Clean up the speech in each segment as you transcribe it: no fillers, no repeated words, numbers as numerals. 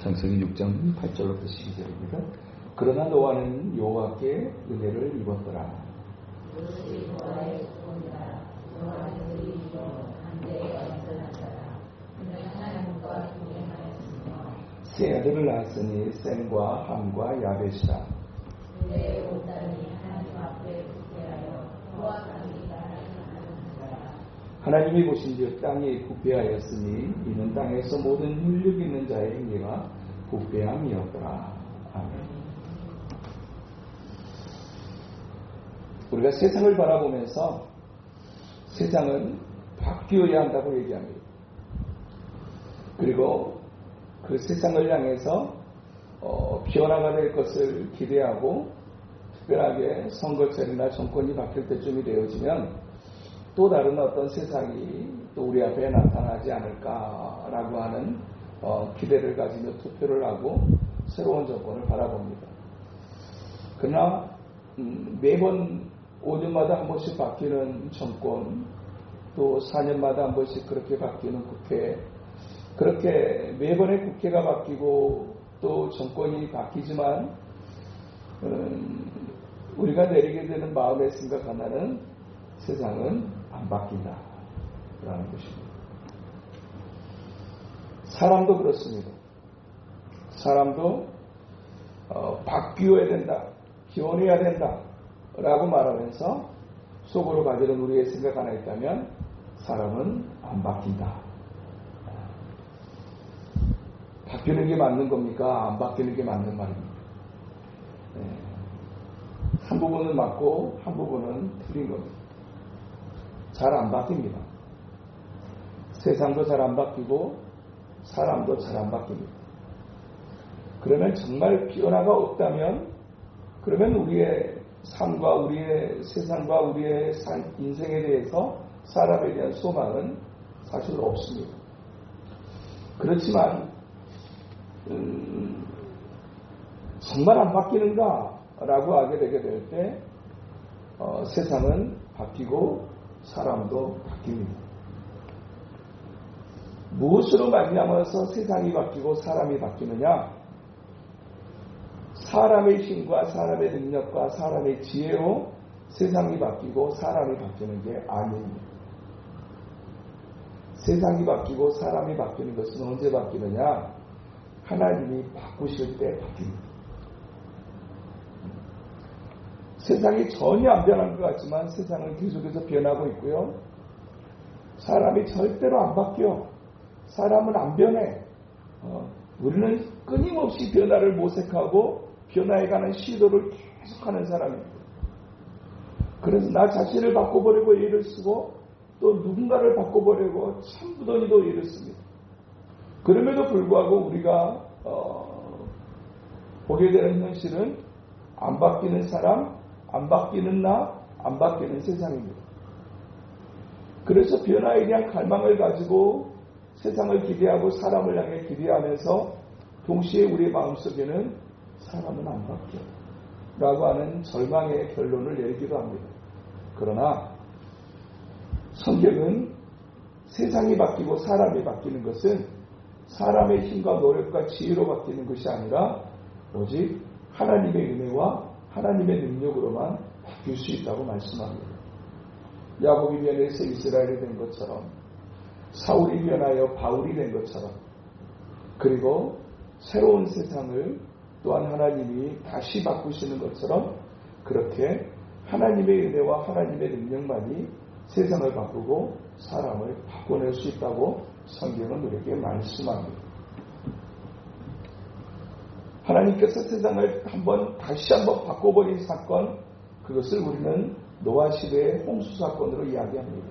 창세기 6장 8절부터 12절입니다. 그러나 노아는 여호와께 은혜를 입었더라. 세 아들을 낳았으니 셈과 함과 야벳이라. 하나님이 보신즉 땅이 부패하였으니 이는 땅에서 모든 혈육 있는 자의 행위가 부패함이었더라. 아멘. 우리가 세상을 바라보면서 세상은 바뀌어야 한다고 얘기합니다. 그리고 그 세상을 향해서 변화가 될 것을 기대하고 특별하게 선거철이나 정권이 바뀔 때쯤이 되어지면 또 다른 어떤 세상이 또 우리 앞에 나타나지 않을까라고 하는 기대를 가지며 투표를 하고 새로운 정권을 바라봅니다. 그러나 매번 5년마다 한 번씩 바뀌는 정권, 또 4년마다 한 번씩 그렇게 바뀌는 국회, 그렇게 매번의 국회가 바뀌고 또 정권이 바뀌지만 우리가 내리게 되는 마음의 생각 하나는 세상은 안 바뀐다 라는 것입니다. 사람도 그렇습니다. 사람도 바뀌어야 된다, 변해야 된다 라고 말하면서 속으로 가지는 우리의 생각 하나 있다면 사람은 안 바뀐다. 바뀌는 게 맞는 겁니까? 안 바뀌는 게 맞는 말입니까? 한 부분은 맞고 한 부분은 틀린 겁니다. 잘 안 바뀝니다. 세상도 잘 안 바뀌고 사람도 잘 안 바뀝니다. 그러면 정말 변화가 없다면 그러면 우리의 삶과 우리의 세상과 우리의 인생에 대해서 사람에 대한 소망은 사실 없습니다. 그렇지만 정말 안 바뀌는가? 라고 하게 되게 될 때 세상은 바뀌고 사람도 바뀝니다. 무엇으로 말미암아서 세상이 바뀌고 사람이 바뀌느냐? 사람의 힘과 사람의 능력과 사람의 지혜로 세상이 바뀌고 사람이 바뀌는 게 아닙니다. 세상이 바뀌고 사람이 바뀌는 것은 언제 바뀌느냐? 하나님이 바꾸실 때 바뀝니다. 세상이 전혀 안 변한 것 같지만 세상은 계속해서 변하고 있고요. 사람이 절대로 안 바뀌어. 사람은 안 변해. 우리는 끊임없이 변화를 모색하고 변화에 관한 시도를 계속하는 사람입니다. 그래서 나 자신을 바꿔보려고 애를 쓰고 또 누군가를 바꿔보려고 참 무더니도 애를 씁니다. 그럼에도 불구하고 우리가 보게 되는 현실은 안 바뀌는 사람, 안 바뀌는 나, 안 바뀌는 세상입니다. 그래서 변화에 대한 갈망을 가지고 세상을 기대하고 사람을 향해 기대하면서 동시에 우리의 마음속에는 사람은 안 바뀌어 라고 하는 절망의 결론을 내리기도 합니다. 그러나 성경은 세상이 바뀌고 사람이 바뀌는 것은 사람의 힘과 노력과 지혜로 바뀌는 것이 아니라 오직 하나님의 은혜와 하나님의 능력으로만 바뀔 수 있다고 말씀합니다. 야곱이 변해서 이스라엘이 된 것처럼 사울이 변하여 바울이 된 것처럼 그리고 새로운 세상을 또한 하나님이 다시 바꾸시는 것처럼 그렇게 하나님의 은혜와 하나님의 능력만이 세상을 바꾸고 사람을 바꿔낼 수 있다고 성경은 우리에게 말씀합니다. 하나님께서 세상을 다시 한번 바꿔버린 사건, 그것을 우리는 노아 시대의 홍수 사건으로 이야기합니다.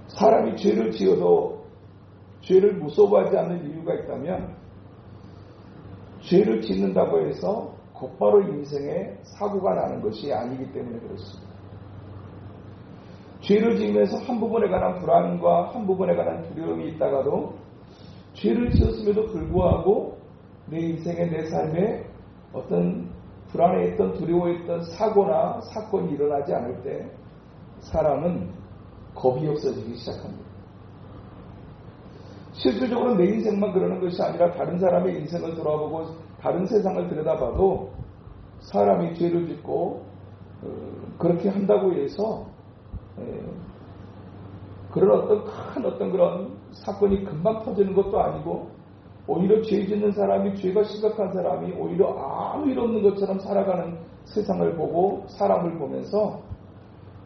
사람이 죄를 지어도 죄를 무서워하지 않는 이유가 있다면 죄를 짓는다고 해서 곧바로 인생에 사고가 나는 것이 아니기 때문에 그렇습니다. 죄를 지으면서 한 부분에 관한 불안과 한 부분에 관한 두려움이 있다가도 죄를 지었음에도 불구하고 내 인생에 내 삶에 어떤 불안해했던 두려워했던 사고나 사건이 일어나지 않을 때 사람은 겁이 없어지기 시작합니다. 실질적으로 내 인생만 그러는 것이 아니라 다른 사람의 인생을 돌아보고 다른 세상을 들여다봐도 사람이 죄를 짓고 그렇게 한다고 해서 그런 큰 그런 사건이 금방 터지는 것도 아니고, 오히려 죄 짓는 사람이, 죄가 심각한 사람이 오히려 아무 일 없는 것처럼 살아가는 세상을 보고, 사람을 보면서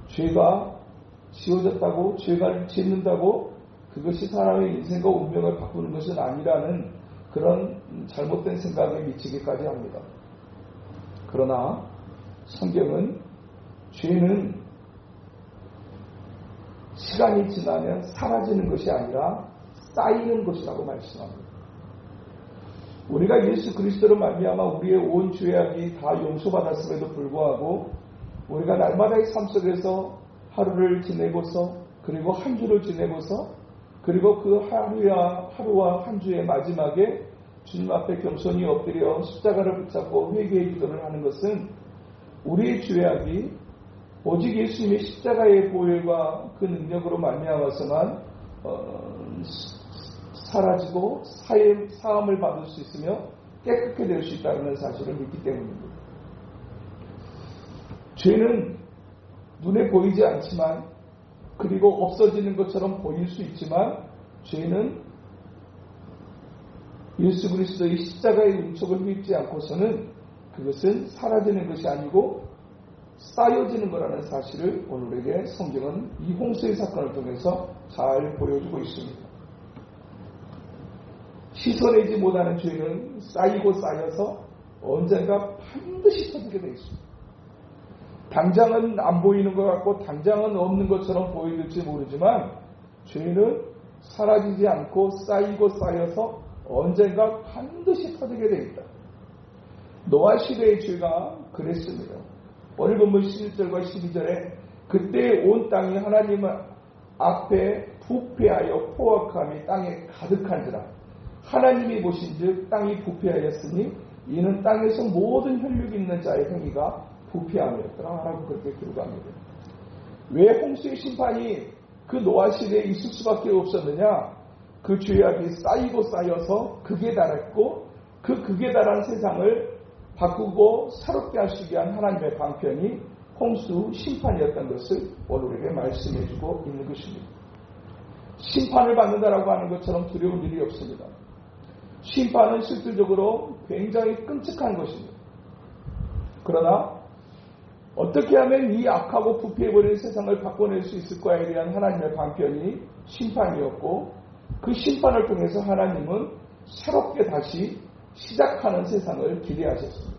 죄가 지워졌다고, 죄가 짓는다고 그것이 사람의 인생과 운명을 바꾸는 것은 아니라는 그런 잘못된 생각에 미치기까지 합니다. 그러나 성경은 죄는 시간이 지나면 사라지는 것이 아니라 쌓이는 것이라고 말씀합니다. 우리가 예수 그리스도로 말미암아 우리의 온 죄악이 다 용서받았음에도 불구하고 우리가 날마다의 삶 속에서 하루를 지내고서, 그리고 한 주를 지내고서, 그리고 그 하루와 한 주의 마지막에 주님 앞에 겸손히 엎드려 십자가를 붙잡고 회개의 기도를 하는 것은 우리의 죄악이 오직 예수님의 십자가의 보혈과 그 능력으로 말미암아서만 사라지고 사함을 받을 수 있으며 깨끗게 될 수 있다는 사실을 믿기 때문입니다. 죄는 눈에 보이지 않지만, 그리고 없어지는 것처럼 보일 수 있지만, 죄는 예수 그리스도의 십자가의 은총을 믿지 않고서는 그것은 사라지는 것이 아니고 쌓여지는 거라는 사실을 오늘에게 성경은 이 홍수의 사건을 통해서 잘 보여주고 있습니다. 씻어내지 못하는 죄는 쌓이고 쌓여서 언젠가 반드시 터지게 되어 있습니다. 당장은 안 보이는 것 같고 당장은 없는 것처럼 보일지 모르지만 죄는 사라지지 않고 쌓이고 쌓여서 언젠가 반드시 터지게 되어 있다. 노아 시대의 죄가 그랬습니다. 오늘 본문 11절과 12절에 그때 온 땅이 하나님 앞에 부패하여 포악함이 땅에 가득한지라. 하나님이 보신즉 땅이 부패하였으니 이는 땅에서 모든 혈육이 있는 자의 행위가 부패함이었더라 라고 그렇게 기록합니다. 왜 홍수의 심판이 그 노아 시대에 있을 수밖에 없었느냐? 그 죄악이 쌓이고 쌓여서 극에 달했고, 그 극에 달한 세상을 바꾸고 새롭게 하시기 위한 하나님의 방편이 홍수 심판이었던 것을 오늘에게 말씀해주고 있는 것입니다. 심판을 받는다라고 하는 것처럼 두려운 일이 없습니다. 심판은 실질적으로 굉장히 끔찍한 것입니다. 그러나 어떻게 하면 이 악하고 부패해버린 세상을 바꿔낼 수 있을까에 대한 하나님의 방편이 심판이었고, 그 심판을 통해서 하나님은 새롭게 다시 시작하는 세상을 기대하셨습니다.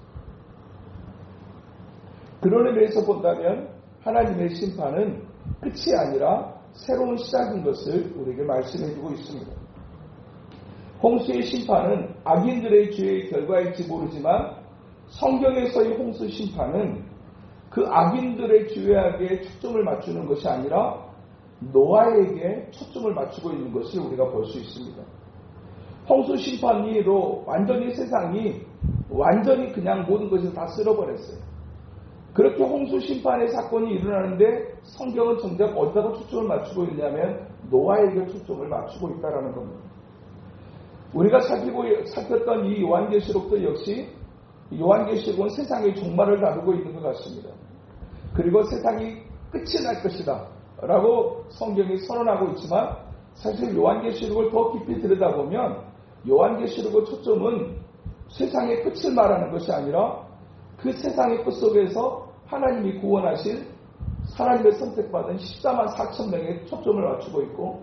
그런 의미에서 본다면 하나님의 심판은 끝이 아니라 새로운 시작인 것을 우리에게 말씀해주고 있습니다. 홍수의 심판은 악인들의 죄의 결과일지 모르지만 성경에서의 홍수 심판은 그 악인들의 죄악에 초점을 맞추는 것이 아니라 노아에게 초점을 맞추고 있는 것을 우리가 볼 수 있습니다. 홍수 심판으로 완전히 세상이 완전히 그냥 모든 것을 다 쓸어버렸어요. 그렇게 홍수 심판의 사건이 일어나는데 성경은 정작 어디다가 초점을 맞추고 있냐면 노아에게 초점을 맞추고 있다는 겁니다. 우리가 살폈던 이 요한계시록도 역시 요한계시록은 세상의 종말을 다루고 있는 것 같습니다. 그리고 세상이 끝이 날 것이다 라고 성경이 선언하고 있지만 사실 요한계시록을 더 깊이 들여다보면 요한계시록의 초점은 세상의 끝을 말하는 것이 아니라 그 세상의 끝 속에서 하나님이 구원하신 하나님의 선택받은 14만 4천 명에 초점을 맞추고 있고,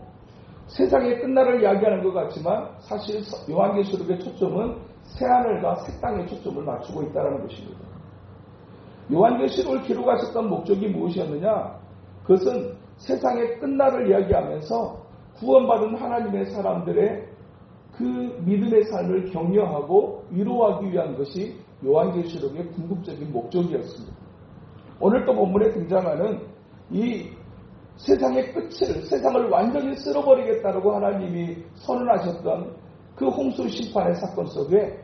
세상의 끝날을 이야기하는 것 같지만 사실 요한계시록의 초점은 새하늘과 새 땅에 초점을 맞추고 있다는 것입니다. 요한계시록을 기록하셨던 목적이 무엇이었느냐? 그것은 세상의 끝날을 이야기하면서 구원받은 하나님의 사람들의 그 믿음의 삶을 격려하고 위로하기 위한 것이 요한계시록의 궁극적인 목적이었습니다. 오늘 또 본문에 등장하는 이 세상의 끝을, 세상을 완전히 쓸어버리겠다고 하나님이 선언하셨던 그 홍수 심판의 사건 속에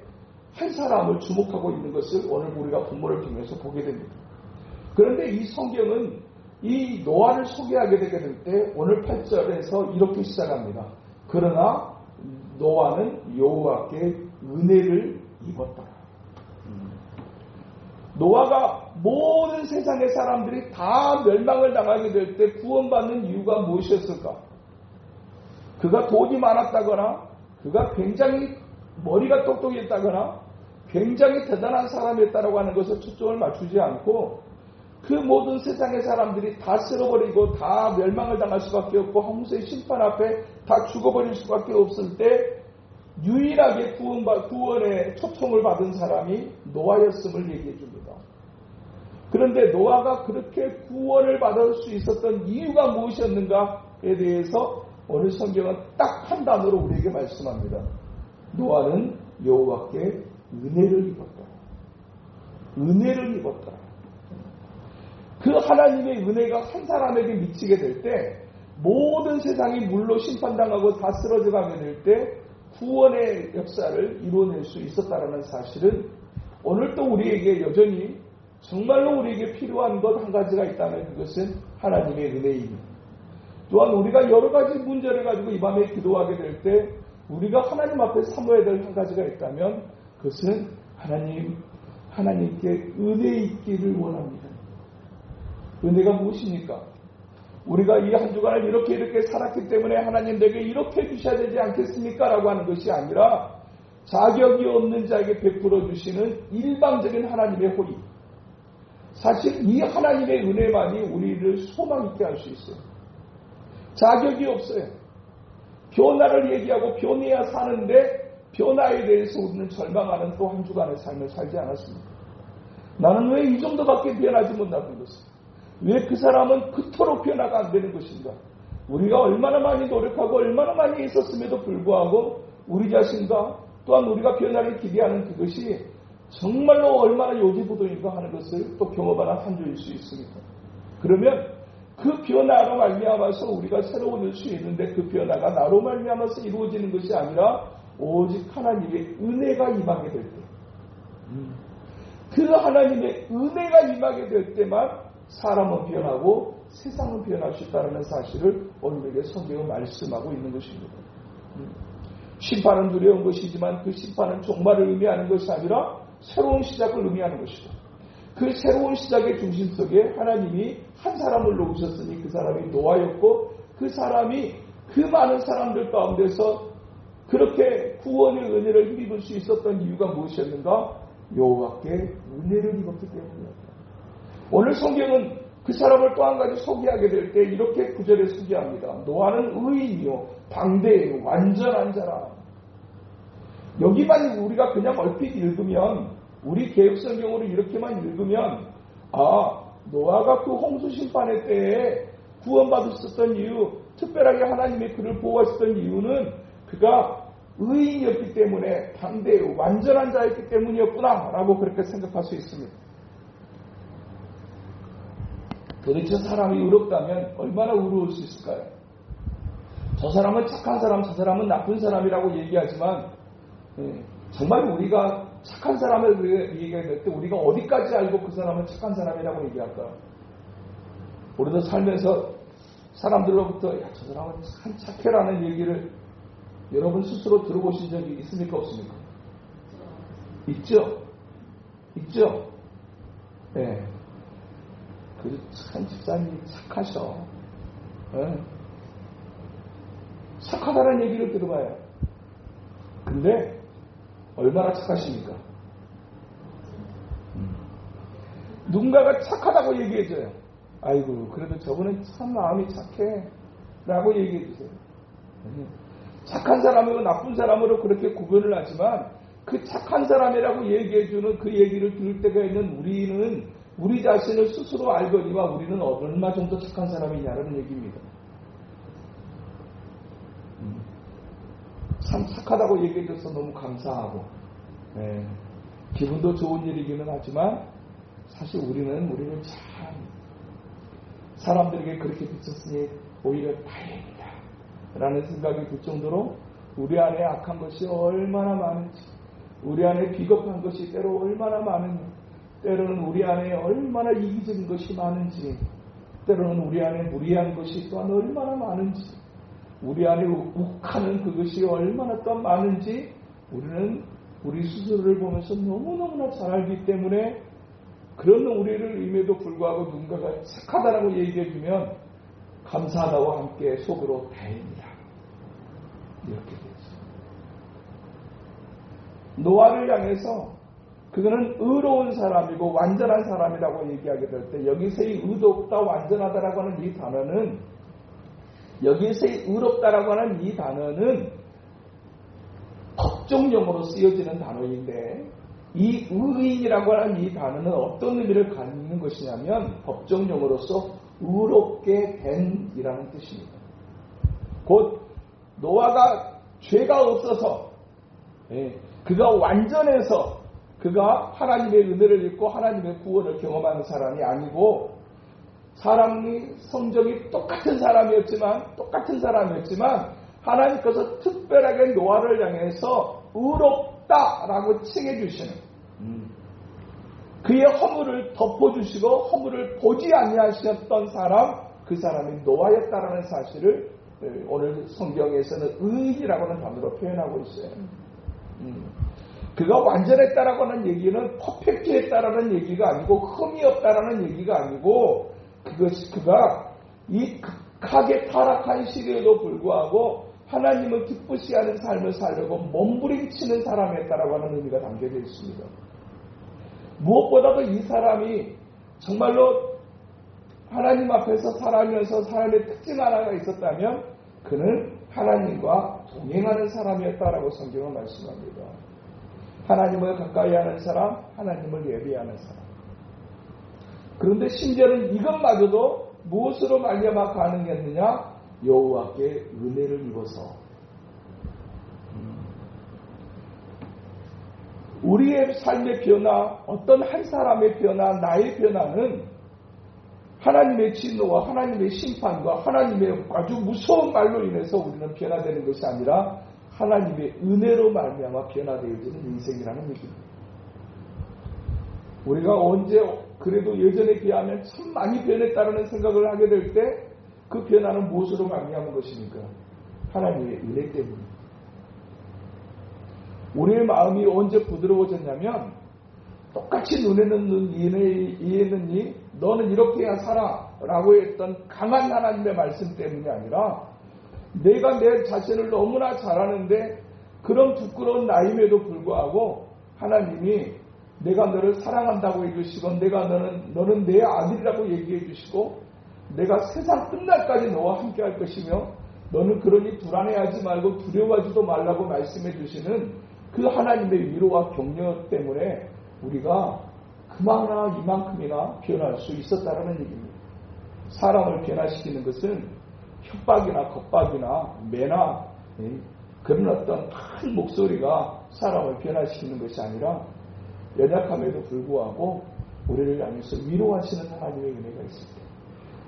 한 사람을 주목하고 있는 것을 오늘 우리가 본문을 통해서 보게 됩니다. 그런데 이 성경은 이 노아를 소개하게 되게 될 때 오늘 8절에서 이렇게 시작합니다. 그러나 노아는 여호와께 은혜를 입었더라. 노아가 모든 세상의 사람들이 다 멸망을 당하게 될 때 구원받는 이유가 무엇이었을까? 그가 돈이 많았다거나 그가 굉장히 머리가 똑똑했다거나 굉장히 대단한 사람이었다라고 하는 것을 초점을 맞추지 않고 그 모든 세상의 사람들이 다 쓸어버리고 다 멸망을 당할 수밖에 없고 홍수의 심판 앞에 다 죽어버릴 수밖에 없을 때 유일하게 구원의 초청을 받은 사람이 노아였음을 얘기해 줍니다. 그런데 노아가 그렇게 구원을 받을 수 있었던 이유가 무엇이었는가에 대해서 오늘 성경은 딱 한 단어로 우리에게 말씀합니다. 노아는 여호와께 은혜를 입었다. 은혜를 입었다. 그 하나님의 은혜가 한 사람에게 미치게 될 때 모든 세상이 물로 심판당하고 다 쓰러져 가게 될 때 구원의 역사를 이루어낼 수 있었다는 사실은 오늘 또 우리에게 여전히 정말로 우리에게 필요한 것 한 가지가 있다면 그것은 하나님의 은혜입니다. 또한 우리가 여러 가지 문제를 가지고 이 밤에 기도하게 될 때 우리가 하나님 앞에 삼아야 될 한 가지가 있다면 그것은 하나님께 은혜 있기를 원합니다. 은혜가 무엇입니까? 우리가 이 한 주간을 이렇게 살았기 때문에 하나님 내게 이렇게 주셔야 되지 않겠습니까? 라고 하는 것이 아니라 자격이 없는 자에게 베풀어 주시는 일방적인 하나님의 호의. 사실 이 하나님의 은혜만이 우리를 소망 있게 할 수 있어요. 자격이 없어요. 변화를 얘기하고 변해야 사는데 변화에 대해서 우리는 절망하는 또 한 주간의 삶을 살지 않았습니다. 나는 왜 이 정도밖에 변하지 못하는 것을? 왜 그 사람은 그토록 변화가 안 되는 것인가? 우리가 얼마나 많이 노력하고 얼마나 많이 있었음에도 불구하고 우리 자신과 또한 우리가 변화를 기대하는 그것이 정말로 얼마나 요지부동인가 하는 것을 또 경험하는 한 주일 수 있습니다. 그러면 그 변화로 말미암아서 우리가 새로워질 수 있는데 그 변화가 나로 말미암아서 이루어지는 것이 아니라 오직 하나님의 은혜가 임하게 될 때, 그 하나님의 은혜가 임하게 될 때만 사람은 변하고 세상은 변할 수 있다는 사실을 오늘에게 성경은 말씀하고 있는 것입니다. 심판은 두려운 것이지만 그 심판은 종말을 의미하는 것이 아니라 새로운 시작을 의미하는 것이다. 그 새로운 시작의 중심 속에 하나님이 한 사람을 놓으셨으니 그 사람이 노아였고 그 사람이 그 많은 사람들 가운데서 그렇게 구원의 은혜를 힘입을 수 있었던 이유가 무엇이었는가? 여호와께 은혜를 입었기 때문이었다. 오늘 성경은 그 사람을 또 한 가지 소개하게 될 때 이렇게 구절에 소개합니다. 노아는 의인이요 당대요 완전한 자라. 여기만 우리가 그냥 얼핏 읽으면 우리 개역성경으로 이렇게만 읽으면 노아가 그 홍수 심판의 때에 구원받았었던 이유, 특별하게 하나님이 그를 보호하셨던 이유는 그가 의인이었기 때문에 당대요 완전한 자였기 때문이었구나 라고 그렇게 생각할 수 있습니다. 도대체 사람이 의롭다면 얼마나 의로울 수 있을까요? 저 사람은 착한 사람, 저 사람은 나쁜 사람이라고 얘기하지만 정말 우리가 착한 사람을 얘기할 때 우리가 어디까지 알고 그 사람은 착한 사람이라고 얘기할까? 우리도 살면서 사람들로부터 저 사람은 참 착해라는 얘기를 여러분 스스로 들어보신 적이 있습니까? 없습니까? 있죠? 있죠? 네. 그 참 집사님이 착하셔. 네. 착하다는 얘기를 들어봐요. 근데 얼마나 착하십니까? 누군가가 착하다고 얘기해줘요. 아이고 그래도 저분은 참 마음이 착해 라고 얘기해주세요. 착한 사람이고 나쁜 사람으로 그렇게 구분을 하지만 그 착한 사람이라고 얘기해주는 그 얘기를 들을 때가 있는 우리는 우리 자신을 스스로 알거니와 우리는 얼마 정도 착한 사람이냐는 얘기입니다. 참 착하다고 얘기해줘서 너무 감사하고 기분도 좋은 일이기는 하지만 사실 우리를 참 사람들에게 그렇게 비쳤으니 오히려 다행이다 라는 생각이 들 정도로 우리 안에 악한 것이 얼마나 많은지, 우리 안에 비겁한 것이 때로 얼마나 많은지, 때로는 우리 안에 얼마나 이기적인 것이 많은지, 때로는 우리 안에 무리한 것이 또한 얼마나 많은지, 우리 안에 욱하는 그것이 얼마나 또 많은지 우리는 우리 스스로를 보면서 너무너무나 잘 알기 때문에 그런 우리를 임에도 불구하고 누군가가 착하다라고 얘기해주면 감사하다고 함께 속으로 다행이다. 이렇게 되죠. 노아를 향해서 그거는 의로운 사람이고 완전한 사람이라고 얘기하게 될 때 여기서의 의롭다 완전하다라고 하는 이 단어는 여기서의 의롭다라고 하는 이 단어는 법정용어로 쓰여지는 단어인데 이 의인이라고 하는 이 단어는 어떤 의미를 갖는 것이냐면 법정용어로서 의롭게 된이라는 뜻입니다. 곧 노아가 죄가 없어서 그가 완전해서 그가 하나님의 은혜를 입고 하나님의 구원을 경험하는 사람이 아니고 사람이 성적이 똑같은 사람이었지만 하나님께서 특별하게 노아를 향해서 의롭다라고 칭해주시는 그의 허물을 덮어주시고 허물을 보지 아니하셨던 사람 그 사람이 노아였다라는 사실을 오늘 성경에서는 의인이라고 하는 단어로 표현하고 있어요. 그가 완전했다라고 하는 얘기는 퍼펙트했다라는 얘기가 아니고 흠이 없다라는 얘기가 아니고 그가 이 극하게 타락한 시대에도 불구하고 하나님을 기쁘시 하는 삶을 살려고 몸부림치는 사람이었다라고 하는 의미가 담겨져 있습니다. 무엇보다도 이 사람이 정말로 하나님 앞에서 살아가면서 사람의 특징 하나가 있었다면 그는 하나님과 동행하는 사람이었다라고 성경은 말씀합니다. 하나님을 가까이 하는 사람, 하나님을 예배하는 사람. 그런데 심지어는 이것마저도 무엇으로 말미암아 가능했느냐? 여호와께 은혜를 입어서. 우리의 삶의 변화, 어떤 한 사람의 변화, 나의 변화는 하나님의 진노와 하나님의 심판과 하나님의 아주 무서운 말로 인해서 우리는 변화되는 것이 아니라 하나님의 은혜로 말미암아 변화되어지는 인생이라는 얘기입니다. 우리가 언제 그래도 예전에 비하면 참 많이 변했다는 생각을 하게 될 때 그 변화는 무엇으로 말미암은 것입니까? 하나님의 은혜 때문입니다. 우리의 마음이 언제 부드러워졌냐면 똑같이 눈에는 눈, 이에는 이, 너는 이렇게 해야 살아 라고 했던 강한 하나님의 말씀 때문이 아니라 내가 내 자신을 너무나 잘하는데 그런 부끄러운 나임에도 불구하고 하나님이 내가 너를 사랑한다고 해주시고 너는 내 아들이라고 얘기해 주시고 내가 세상 끝날까지 너와 함께 할 것이며 너는 그러니 불안해하지 말고 두려워하지도 말라고 말씀해 주시는 그 하나님의 위로와 격려 때문에 우리가 그만이나 이만큼이나 변할 수 있었다는 얘기입니다. 사람을 변화시키는 것은 협박이나 겁박이나 매나 그런 어떤 큰 목소리가 사람을 변화시키는 것이 아니라 연약함에도 불구하고 우리를 향해서 위로하시는 하나님의 은혜가 있을 때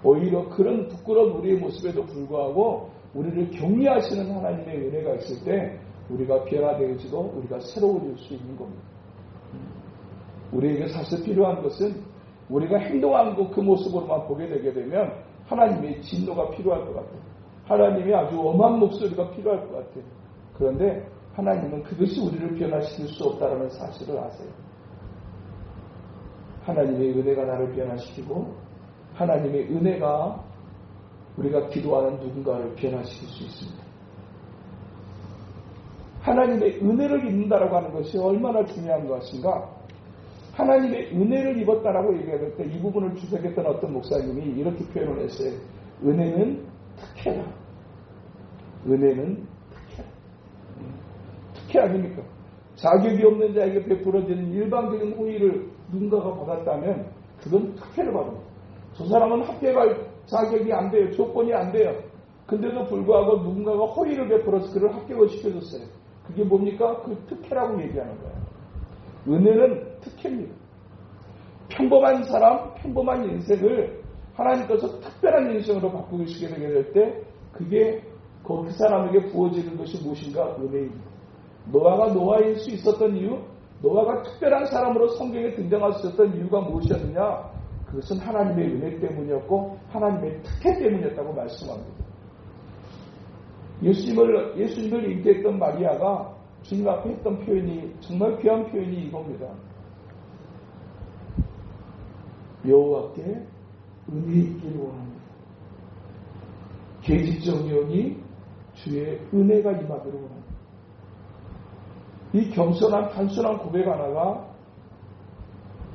오히려 그런 부끄러운 우리의 모습에도 불구하고 우리를 격려하시는 하나님의 은혜가 있을 때 우리가 변화되어지고 우리가 새로워질 수 있는 겁니다. 우리에게 사실 필요한 것은 우리가 행동한 그 모습으로만 보게 되게 되면 하나님의 진노가 필요할 것 같아요. 하나님의 아주 엄한 목소리가 필요할 것 같아요. 그런데 하나님은 그것이 우리를 변화시킬 수 없다는 사실을 아세요. 하나님의 은혜가 나를 변화시키고 하나님의 은혜가 우리가 기도하는 누군가를 변화시킬 수 있습니다. 하나님의 은혜를 입는다라고 하는 것이 얼마나 중요한 것인가? 하나님의 은혜를 입었다라고 얘기할 때 이 부분을 주석했던 어떤 목사님이 이렇게 표현을 했어요. 은혜는 특혜다. 은혜는 특혜다. 특혜 아닙니까? 자격이 없는 자에게 베풀어지는 일방적인 호의를 누군가가 받았다면 그건 특혜를 받습니다. 저 사람은 합격할 자격이 안 돼요. 조건이 안 돼요. 근데도 불구하고 누군가가 호의를 베풀어서 그를 합격을 시켜줬어요. 그게 뭡니까? 그 특혜라고 얘기하는 거예요. 은혜는 특혜입니다. 평범한 사람, 평범한 인생을 하나님께서 특별한 인생으로 바꾸시게 되게 될 때 그게 그 사람에게 부어지는 것이 무엇인가? 은혜입니다. 노아가 노아일 수 있었던 이유, 노아가 특별한 사람으로 성경에 등장할 수 있었던 이유가 무엇이었느냐? 그것은 하나님의 은혜 때문이었고 하나님의 특혜 때문이었다고 말씀합니다. 예수님을 인도했던 마리아가 주님 앞에 했던 표현이 정말 귀한 표현이 이겁니다. 여호와께 은혜 있기를 원합니다. 계집정이오니 주의 은혜가 임하기를 원합니다. 이 겸손한 단순한 고백 하나가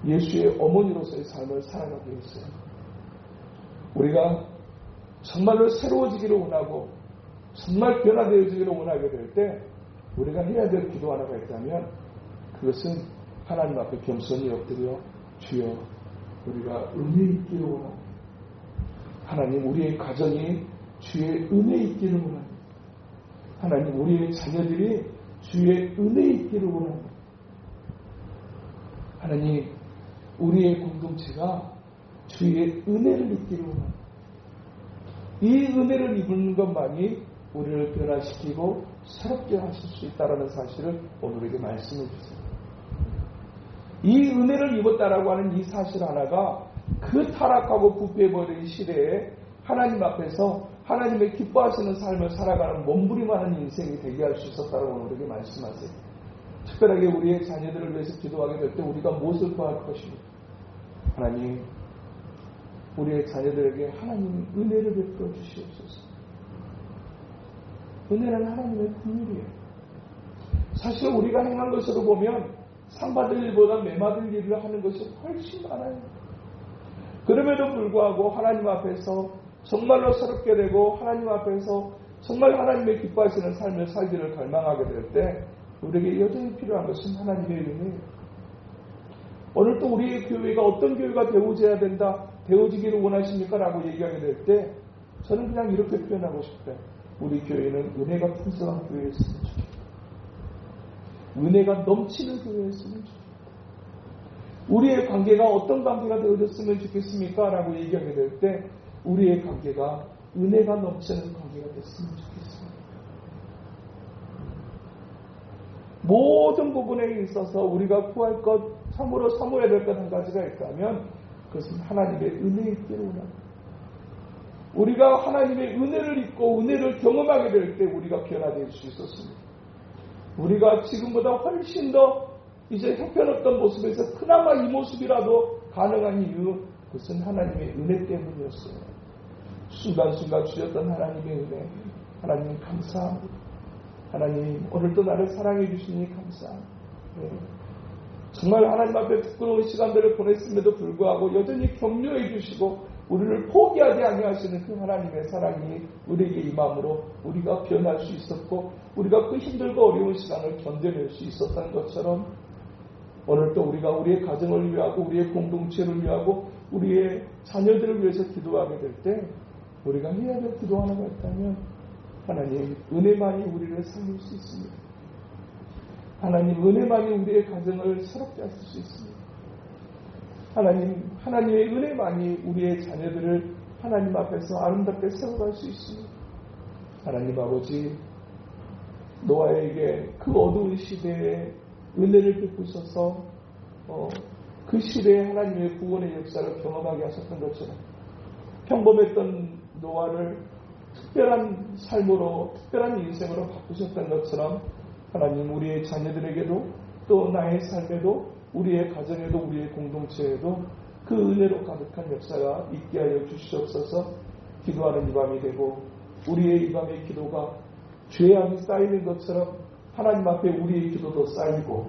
예수의 어머니로서의 삶을 살아가게 했어요. 우리가 정말로 새로워지기를 원하고 정말 변화되어지기를 원하게 될 때 우리가 해야 될 기도 하나가 있다면 그것은 하나님 앞에 겸손히 엎드려 주여 우리가 은혜 있기를 원합니다. 하나님 우리의 가정이 주의 은혜 있기를 원합니다. 하나님 우리의 자녀들이 주의 은혜 있기를 원합니다. 하나님 우리의 공동체가 주의 은혜를 입기를 원합니다. 이 은혜를 입는 것만이 우리를 변화시키고 새롭게 하실 수 있다는 사실을 오늘에게 말씀해 주세요. 이 은혜를 입었다라고 하는 이 사실 하나가 그 타락하고 부패해버린 시대에 하나님 앞에서 하나님의 기뻐하시는 삶을 살아가는 몸부림하는 인생이 되게 할 수 있었다고 오늘에게 말씀하세요. 특별하게 우리의 자녀들을 위해서 기도하게 될 때 우리가 무엇을 구할 것입니까? 하나님 우리의 자녀들에게 하나님의 은혜를 베풀어 주시옵소서. 은혜는 하나님의 긍휼이에요. 사실 우리가 행한 것으로 보면 상 받을 일보다 매 받을 일을 하는 것이 훨씬 많아요. 그럼에도 불구하고 하나님 앞에서 정말로 새롭게 되고 하나님 앞에서 정말 하나님의 기뻐하시는 삶을 살기를 갈망하게 될 때 우리에게 여전히 필요한 것은 하나님의 은혜예요. 오늘 또 우리의 교회가 어떤 교회가 되어져야 된다, 되어지기를 원하십니까? 라고 얘기하게 될 때 저는 그냥 이렇게 표현하고 싶다. 우리 교회는 은혜가 풍성한 교회였으면 좋겠다. 은혜가 넘치는 교회였으면 좋겠다. 우리의 관계가 어떤 관계가 되어졌으면 좋겠습니까? 라고 얘기하게 될 때 우리의 관계가 은혜가 넘치는 관계가 됐으면 좋겠습니다. 모든 부분에 있어서 우리가 구할 것, 참으로 사모해야 될 것 한 가지가 있다면 그것은 하나님의 은혜의 있기를 원합니다. 우리가 하나님의 은혜를 입고 은혜를 경험하게 될 때 우리가 변화될 수 있었습니다. 우리가 지금보다 훨씬 더 이제 형편없던 모습에서 그나마 이 모습이라도 가능한 이유 그것은 하나님의 은혜 때문이었어요. 순간순간 주셨던 하나님의 은혜 하나님 감사합니다. 하나님 오늘도 나를 사랑해 주시니 감사합니다. 네. 정말 하나님 앞에 부끄러운 시간들을 보냈음에도 불구하고 여전히 격려해 주시고 우리를 포기하지 아니하시는 그 하나님의 사랑이 우리에게 임함으로 우리가 변할 수 있었고 우리가 그 힘들고 어려운 시간을 견뎌낼 수 있었던 것처럼 오늘 또 우리가 우리의 가정을 위하고 우리의 공동체를 위하고 우리의 자녀들을 위해서 기도하게 될 때 우리가 해야 될 기도 하나가 있다면 하나님 은혜만이 우리를 살릴 수 있습니다. 하나님 은혜만이 우리의 가정을 새롭게 하실 수 있습니다. 하나님의 은혜만이 우리의 자녀들을 하나님 앞에서 아름답게 세워갈 수 있습니다. 하나님 아버지 노아에게 그 어두운 시대에 은혜를 베푸셔서 그 시대에 하나님의 구원의 역사를 경험하게 하셨던 것처럼 평범했던 노아를 특별한 삶으로 특별한 인생으로 바꾸셨던 것처럼 하나님 우리의 자녀들에게도 또 나의 삶에도 우리의 가정에도 우리의 공동체에도 그 은혜로 가득한 역사가 있게 하여 주시옵소서. 기도하는 이 밤이 되고 우리의 이 밤의 기도가 죄악이 쌓이는 것처럼 하나님 앞에 우리의 기도도 쌓이고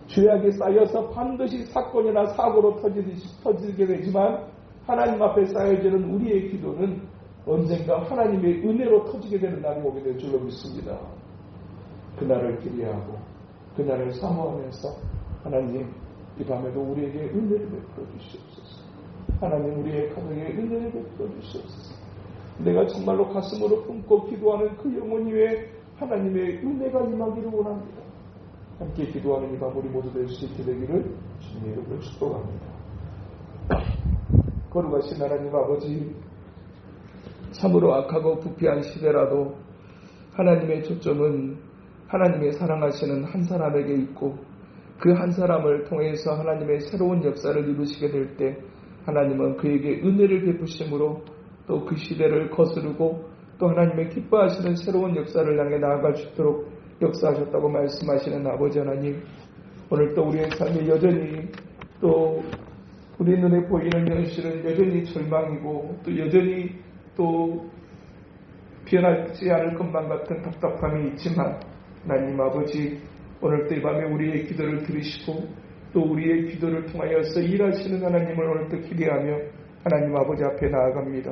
죄악이 쌓여서 반드시 사건이나 사고로 터지게 되지만 하나님 앞에 쌓여지는 우리의 기도는 언젠가 하나님의 은혜로 터지게 되는 날이 오게 될 줄로 믿습니다. 그날을 기대하고 그날을 사모하면서 하나님 이 밤에도 우리에게 은혜를 베풀어 주시옵소서. 하나님 우리의 가정에 은혜를 베풀어 주시옵소서. 내가 정말로 가슴으로 품고 기도하는 그 영혼 위에 하나님의 은혜가 임하기를 원합니다. 함께 기도하는 이 밤 우리 모두 될 수 있게 되기를 주님의 이름으로 축복합니다. 거룩하신 하나님 아버지 참으로 악하고 부패한 시대라도 하나님의 초점은 하나님의 사랑하시는 한 사람에게 있고 그 한 사람을 통해서 하나님의 새로운 역사를 이루시게 될 때 하나님은 그에게 은혜를 베푸심으로 또 그 시대를 거스르고 또 하나님의 기뻐하시는 새로운 역사를 향해 나아갈 수 있도록 역사하셨다고 말씀하시는 아버지 하나님, 오늘 또 우리의 삶이 여전히 또 우리 눈에 보이는 현실은 여전히 절망이고 또 여전히 또 변하지 않을 것만 같은 답답함이 있지만 하나님 아버지, 오늘 또 이 밤에 우리의 기도를 들으시고 또 우리의 기도를 통하여서 일하시는 하나님을 오늘 또 기대하며 하나님 아버지 앞에 나아갑니다.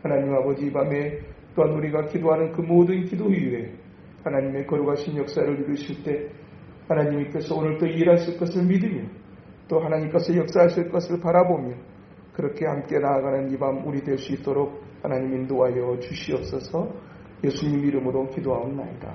하나님 아버지, 이 밤에 또한 우리가 기도하는 그 모든 기도 이후에 하나님의 거룩하신 역사를 이루실 때 하나님께서 오늘 또 일하실 것을 믿으며 또 하나님께서 역사하실 것을 바라보며 그렇게 함께 나아가는 이 밤 우리 될 수 있도록 하나님 인도하여 주시옵소서. 예수님 이름으로 기도하옵나이다.